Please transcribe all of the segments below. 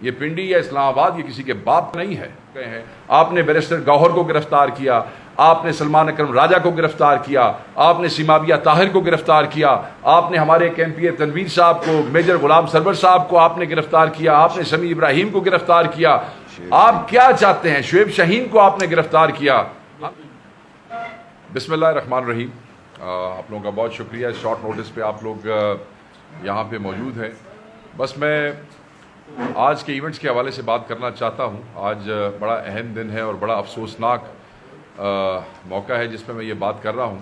یہ پنڈی یا اسلام آباد یہ کسی کے باپ نہیں ہے. آپ نے بیرسٹر گوہر کو گرفتار کیا, آپ نے سلمان اکرم راجہ کو گرفتار کیا, آپ نے سیمابیہ طاہر کو گرفتار کیا, آپ نے ہمارے ایک ایم پی اے تنویر صاحب کو, میجر غلام سرور صاحب کو آپ نے گرفتار کیا, آپ نے سمیع ابراہیم کو گرفتار کیا. آپ کیا چاہتے ہیں؟ شعیب شاہین کو آپ نے گرفتار کیا. بسم اللہ الرحمن الرحیم. آپ لوگوں کا بہت شکریہ, شارٹ نوٹس پہ آپ لوگ یہاں پہ موجود ہیں. بس میں آج کے ایونٹس کے حوالے سے بات کرنا چاہتا ہوں. آج بڑا اہم دن ہے اور بڑا افسوسناک موقع ہے جس پہ میں یہ بات کر رہا ہوں.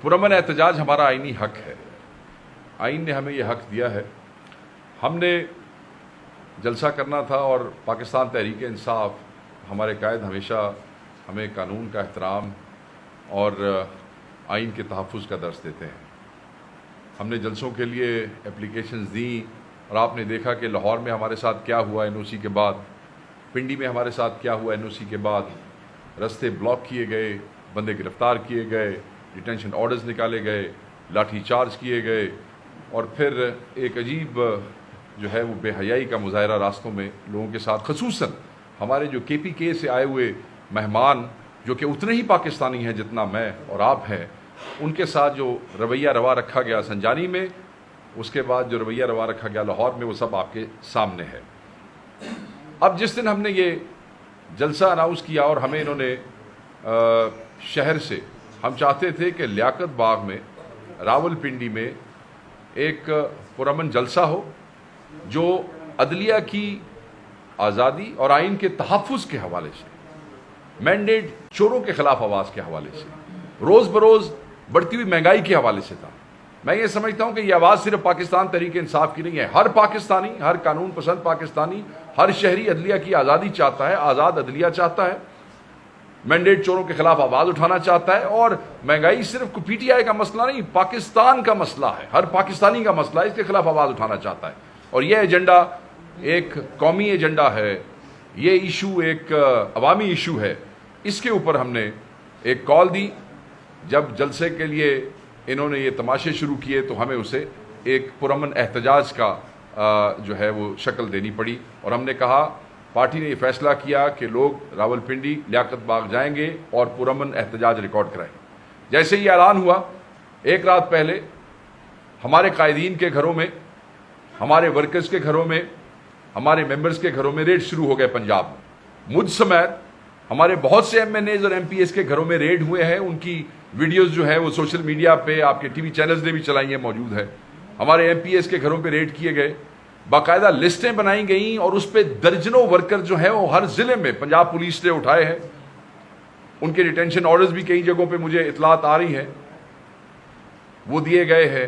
پرامن احتجاج ہمارا آئینی حق ہے, آئین نے ہمیں یہ حق دیا ہے. ہم نے جلسہ کرنا تھا اور پاکستان تحریک انصاف, ہمارے قائد ہمیشہ ہمیں قانون کا احترام اور آئین کے تحفظ کا درس دیتے ہیں. ہم نے جلسوں کے لیے اپلیکیشنز دیں اور آپ نے دیکھا کہ لاہور میں ہمارے ساتھ کیا ہوا این او سی کے بعد, پنڈی میں ہمارے ساتھ کیا ہوا این او سی کے بعد. رستے بلاک کیے گئے, بندے گرفتار کیے گئے, ڈیٹینشن آرڈرز نکالے گئے, لاٹھی چارج کیے گئے, اور پھر ایک عجیب جو ہے وہ بے حیائی کا مظاہرہ راستوں میں لوگوں کے ساتھ, خصوصاً ہمارے جو کے پی کے سے آئے ہوئے مہمان جو کہ اتنے ہی پاکستانی ہیں جتنا میں اور آپ ہیں, ان کے ساتھ جو رویہ روا رکھا گیا سنجانی میں, اس کے بعد جو رویہ روا رکھا گیا لاہور میں, وہ سب آپ کے سامنے ہے. اب جس دن ہم نے یہ جلسہ اناؤنس کیا اور ہمیں انہوں نے شہر سے, ہم چاہتے تھے کہ لیاقت باغ میں, راول پنڈی میں ایک پرامن جلسہ ہو جو عدلیہ کی آزادی اور آئین کے تحفظ کے حوالے سے, مینڈیٹ چوروں کے خلاف آواز کے حوالے سے, روز بروز بڑھتی ہوئی مہنگائی کے حوالے سے تھا. میں یہ سمجھتا ہوں کہ یہ آواز صرف پاکستان تحریک انصاف کی نہیں ہے. ہر پاکستانی, ہر قانون پسند پاکستانی, ہر شہری عدلیہ کی آزادی چاہتا ہے, آزاد عدلیہ چاہتا ہے, مینڈیٹ چوروں کے خلاف آواز اٹھانا چاہتا ہے. اور مہنگائی صرف پی ٹی آئی کا مسئلہ نہیں, پاکستان کا مسئلہ ہے, ہر پاکستانی کا مسئلہ ہے, اس کے خلاف آواز اٹھانا چاہتا ہے. اور یہ ایجنڈا ایک قومی ایجنڈا ہے, یہ ایشو ایک عوامی ایشو ہے. اس کے اوپر ہم نے ایک کال دی. جب جلسے کے لیے انہوں نے یہ تماشے شروع کیے تو ہمیں اسے ایک پرامن احتجاج کا جو ہے وہ شکل دینی پڑی, اور ہم نے کہا, پارٹی نے یہ فیصلہ کیا کہ لوگ راول پنڈی لیاقت باغ جائیں گے اور پرامن احتجاج ریکارڈ کرائیں گے. جیسے یہ اعلان ہوا, ایک رات پہلے ہمارے قائدین کے گھروں میں, ہمارے ورکرز کے گھروں میں, ہمارے ممبرز کے گھروں میں ریڈ شروع ہو گئے پنجاب میں. مجھ سمیت ہمارے بہت سے ایم این ایز اور ایم پی ایس کے گھروں میں ریڈ ہوئے ہیں. ان کی ویڈیوز جو ہیں وہ سوشل میڈیا پہ, آپ کے ٹی وی چینلز نے بھی چلائی ہیں, موجود ہے. ہمارے ایم پی ایس کے گھروں پہ ریڈ کیے گئے, باقاعدہ لسٹیں بنائی گئیں, اور اس پہ درجنوں ورکر جو ہیں وہ ہر ضلع میں پنجاب پولیس نے اٹھائے ہیں. ان کے ڈیٹینشن آرڈرز بھی کئی جگہوں پہ مجھے اطلاعات آ رہی ہیں وہ دیے گئے ہیں.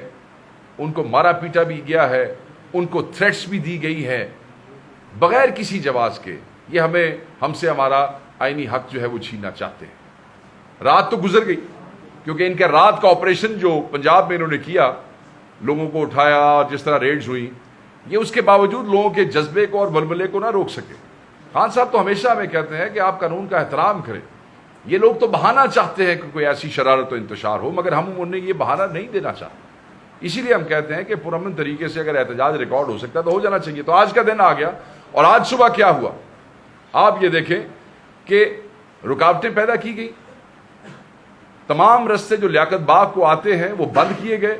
ان کو مارا پیٹا بھی گیا ہے, ان کو تھریٹس بھی دی گئی ہے بغیر کسی جواز کے. یہ ہم سے ہمارا آئینی حق جو ہے وہ چھیننا چاہتے ہیں. رات تو گزر گئی, کیونکہ ان کا رات کا آپریشن جو پنجاب میں انہوں نے کیا, لوگوں کو اٹھایا اور جس طرح ریڈز ہوئی, یہ اس کے باوجود لوگوں کے جذبے کو اور بلبلے کو نہ روک سکے. خان صاحب تو ہمیشہ ہمیں کہتے ہیں کہ آپ قانون کا احترام کریں. یہ لوگ تو بہانہ چاہتے ہیں کہ کوئی ایسی شرارت و انتشار ہو, مگر ہم انہیں یہ بہانہ نہیں دینا چاہتے. اسی لیے ہم کہتے ہیں کہ پرامن طریقے سے اگر احتجاج ریکارڈ ہو سکتا ہے تو ہو جانا چاہیے. تو آج کا دن آ گیا, اور آج صبح کیا ہوا آپ یہ دیکھیں کہ رکاوٹیں پیدا کی گئی. تمام رستے جو لیاقت باغ کو آتے ہیں وہ بند کیے گئے.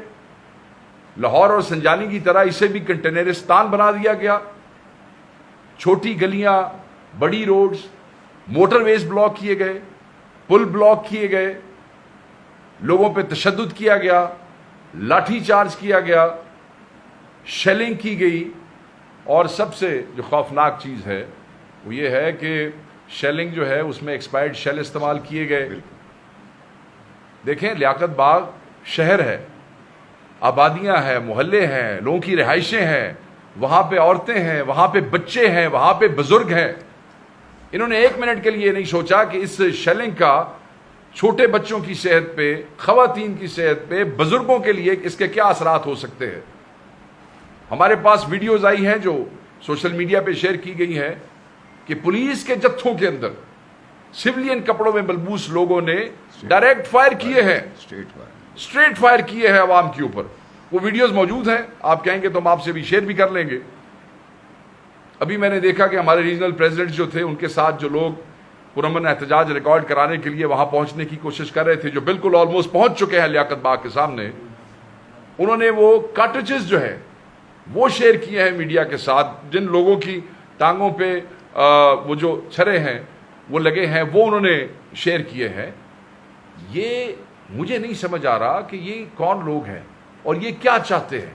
لاہور اور سنجانی کی طرح اسے بھی کنٹینرستان بنا دیا گیا. چھوٹی گلیاں, بڑی روڈز, موٹر ویز بلاک کیے گئے, پل بلاک کیے گئے, لوگوں پہ تشدد کیا گیا, لاٹھی چارج کیا گیا, شیلنگ کی گئی. اور سب سے جو خوفناک چیز ہے وہ یہ ہے کہ شیلنگ جو ہے اس میں ایکسپائرڈ شیل استعمال کیے گئے. دیکھیں, لیاقت باغ شہر ہے, آبادیاں ہیں, محلے ہیں, لوگوں کی رہائشیں ہیں, وہاں پہ عورتیں ہیں, وہاں پہ بچے ہیں, وہاں پہ بزرگ ہیں. انہوں نے ایک منٹ کے لیے نہیں سوچا کہ اس شیلنگ کا چھوٹے بچوں کی صحت پہ, خواتین کی صحت پہ, بزرگوں کے لیے اس کے کیا اثرات ہو سکتے ہیں. ہمارے پاس ویڈیوز آئی ہیں جو سوشل میڈیا پہ شیئر کی گئی ہیں کہ پولیس کے جتھوں کے اندر سولین کپڑوں میں ملبوس لوگوں نے ڈائریکٹ فائر کیے ہیں, اسٹریٹ فائر کیے ہیں عوام کے اوپر. وہ ویڈیوز موجود ہیں, آپ کہیں گے تو ہم آپ سے بھی شیئر بھی کر لیں گے. ابھی میں نے دیکھا کہ ہمارے ریجنل پریزیڈنٹ جو تھے ان کے ساتھ جو لوگ پرامن احتجاج ریکارڈ کرانے کے لیے وہاں پہنچنے کی کوشش کر رہے تھے، جو بالکل آلموسٹ پہنچ چکے ہیں لیاقت باغ کے سامنے، انہوں نے وہ کارٹریجز جو ہے وہ شیئر کیے ہیں میڈیا کے ساتھ، جن لوگوں کی ٹانگوں پہ وہ جو چھرے ہیں وہ لگے ہیں وہ انہوں نے شیئر کیے ہیں۔ یہ مجھے نہیں سمجھ آ رہا کہ یہ کون لوگ ہیں اور یہ کیا چاہتے ہیں۔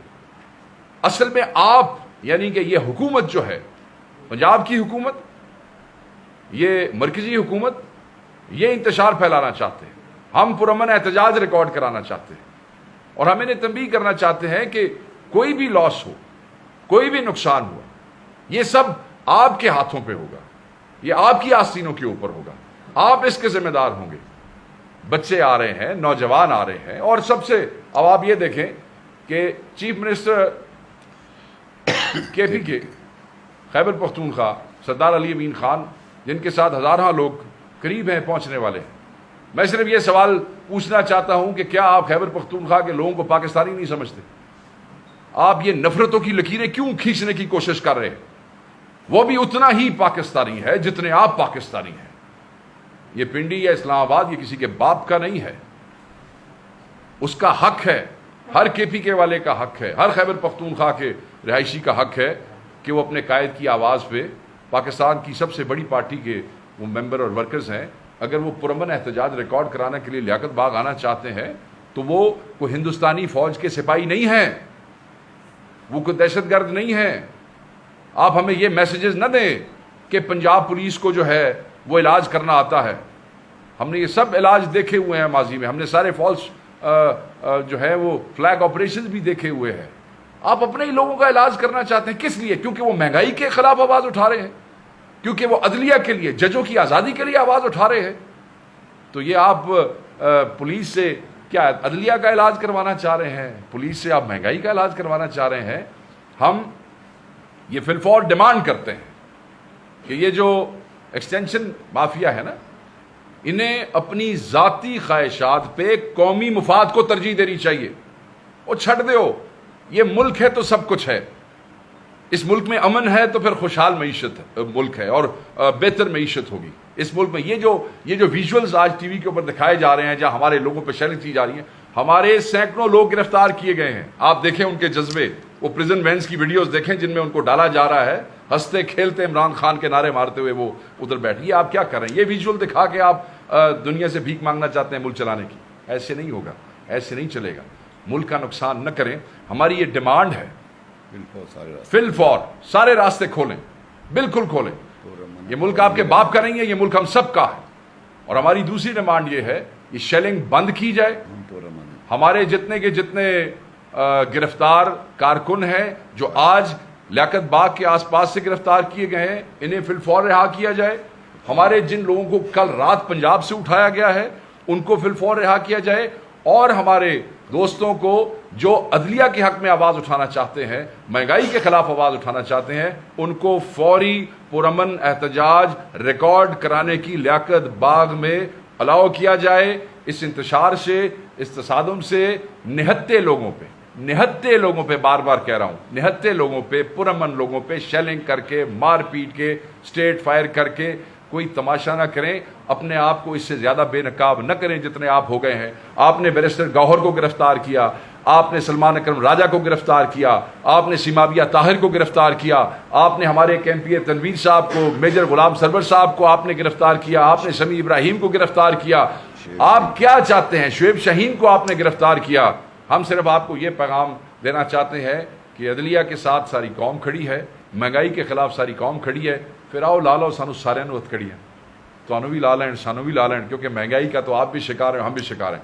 اصل میں آپ یعنی کہ یہ حکومت جو ہے، پنجاب کی حکومت، یہ مرکزی حکومت، یہ انتشار پھیلانا چاہتے ہیں۔ ہم پرامن احتجاج ریکارڈ کرانا چاہتے ہیں اور ہم انہیں تنبیہ کرنا چاہتے ہیں کہ کوئی بھی لاس ہو، کوئی بھی نقصان ہوا، یہ سب آپ کے ہاتھوں پہ ہوگا، یہ آپ کی آستینوں کے اوپر ہوگا، آپ اس کے ذمہ دار ہوں گے۔ بچے آ رہے ہیں، نوجوان آ رہے ہیں، اور سب سے اب آپ یہ دیکھیں کہ چیف منسٹر کے پی کے خیبر پختونخوا سردار علی امین خان، جن کے ساتھ ہزارہ لوگ قریب ہیں پہنچنے والے ہیں، میں صرف یہ سوال پوچھنا چاہتا ہوں کہ کیا آپ خیبر پختونخوا کے لوگوں کو پاکستانی نہیں سمجھتے؟ آپ یہ نفرتوں کی لکیریں کیوں کھینچنے کی کوشش کر رہے ہیں؟ وہ بھی اتنا ہی پاکستانی ہے جتنے آپ پاکستانی ہیں۔ یہ پنڈی یا اسلام آباد یہ کسی کے باپ کا نہیں ہے، اس کا حق ہے، ہر کے پی کے والے کا حق ہے، ہر خیبر پختونخوا کے رہائشی کا حق ہے کہ وہ اپنے قائد کی آواز پہ، پاکستان کی سب سے بڑی پارٹی کے وہ ممبر اور ورکرز ہیں، اگر وہ پرامن احتجاج ریکارڈ کرانے کے لیے لیاقت باغ آنا چاہتے ہیں تو وہ کوئی ہندوستانی فوج کے سپاہی نہیں ہیں، وہ کوئی دہشت گرد نہیں ہیں۔ آپ ہمیں یہ میسیجز نہ دیں کہ پنجاب پولیس کو جو ہے وہ علاج کرنا آتا ہے۔ ہم نے یہ سب علاج دیکھے ہوئے ہیں ماضی میں، ہم نے سارے فالس جو ہے وہ فلیگ آپریشنز بھی دیکھے ہوئے ہیں۔ آپ اپنے ہی لوگوں کا علاج کرنا چاہتے ہیں، کس لیے؟ کیونکہ وہ مہنگائی کے خلاف آواز اٹھا رہے ہیں، کیونکہ وہ عدلیہ کے لیے، ججوں کی آزادی کے لیے آواز اٹھا رہے ہیں۔ تو یہ آپ پولیس سے کیا عدلیہ کا علاج کروانا چاہ رہے ہیں؟ پولیس سے آپ مہنگائی کا علاج کروانا چاہ رہے ہیں؟ ہم یہ فی الفور ڈیمانڈ کرتے ہیں کہ یہ جو ایکسٹینشن مافیا ہے نا، انہیں اپنی ذاتی خواہشات پہ قومی مفاد کو ترجیح دینی چاہیے۔ وہ چھڑ دیو، یہ ملک ہے تو سب کچھ ہے، اس ملک میں امن ہے تو پھر خوشحال معیشت ملک ہے اور بہتر معیشت ہوگی اس ملک میں۔ یہ جو ویژولز آج ٹی وی کے اوپر دکھائے جا رہے ہیں جہاں ہمارے لوگوں پہ شیلنگ کی جا رہی ہیں، ہمارے سینکڑوں لوگ گرفتار کیے گئے ہیں۔ آپ دیکھیں ان کے جذبے، وہ پریزن وینس کی ویڈیوز دیکھیں جن میں ان کو ڈالا جا رہا ہے، ہنستے کھیلتے عمران خان کے نعرے مارتے ہوئے وہ ادھر بیٹھے۔ یہ آپ کیا کر رہے ہیں؟ یہ ویژول دکھا کے آپ دنیا سے بھیک مانگنا چاہتے ہیں ملک چلانے کی؟ ایسے نہیں ہوگا، ایسے نہیں چلے گا۔ ملک کا نقصان نہ کریں، ہماری یہ ڈیمانڈ ہے۔ فی الفور سارے راستے کھولیں، بالکل کھولیں۔ یہ ملک آپ کے باپ کا نہیں ہے، یہ ملک ہم سب کا ہے۔ اور ہماری دوسری ڈیمانڈ یہ ہے کہ شیلنگ بند کی جائے۔ ہمارے جتنے کے جتنے گرفتار کارکن ہیں جو آج لیاقت باغ کے آس پاس سے گرفتار کیے گئے ہیں، انہیں فی الفور رہا کیا جائے۔ ہمارے جن لوگوں کو کل رات پنجاب سے اٹھایا گیا ہے ان کو فی الفور رہا کیا جائے، اور ہمارے دوستوں کو جو عدلیہ کے حق میں آواز اٹھانا چاہتے ہیں، مہنگائی کے خلاف آواز اٹھانا چاہتے ہیں، ان کو فوری پرامن احتجاج ریکارڈ کرانے کی لیاقت باغ میں الاؤ کیا جائے۔ اس انتشار سے، اس تصادم سے نہتے لوگوں پہ بار بار کہہ رہا ہوں، نہتے لوگوں پہ، پرامن لوگوں پہ شیلنگ کر کے، مار پیٹ کے، اسٹریٹ فائر کر کے کوئی تماشا نہ کریں، اپنے آپ کو اس سے زیادہ بے نقاب نہ کریں جتنے آپ ہو گئے ہیں۔ آپ نے بیرسٹر گوہر کو گرفتار کیا، آپ نے سلمان اکرم راجہ کو گرفتار کیا، آپ نے سیمابیہ طاہر کو گرفتار کیا، آپ نے ہمارے کیمپیئر تنویر صاحب کو، میجر غلام سرور صاحب کو آپ نے گرفتار کیا، آپ نے سمیع ابراہیم کو گرفتار کیا۔ آپ کیا چاہتے ہیں؟ شعیب شاہین کو آپ نے گرفتار کیا۔ ہم صرف آپ کو یہ پیغام دینا چاہتے ہیں کہ عدلیہ کے ساتھ ساری قوم کھڑی ہے، مہنگائی کے خلاف ساری قوم کھڑی ہے۔ پھر آؤ لا لو سانو سارے نو ہتھ کھڑی ہے، تو بھی لا لین، سانو بھی لا لین، کیونکہ مہنگائی کا تو آپ بھی شکار ہیں، ہم بھی شکار ہیں۔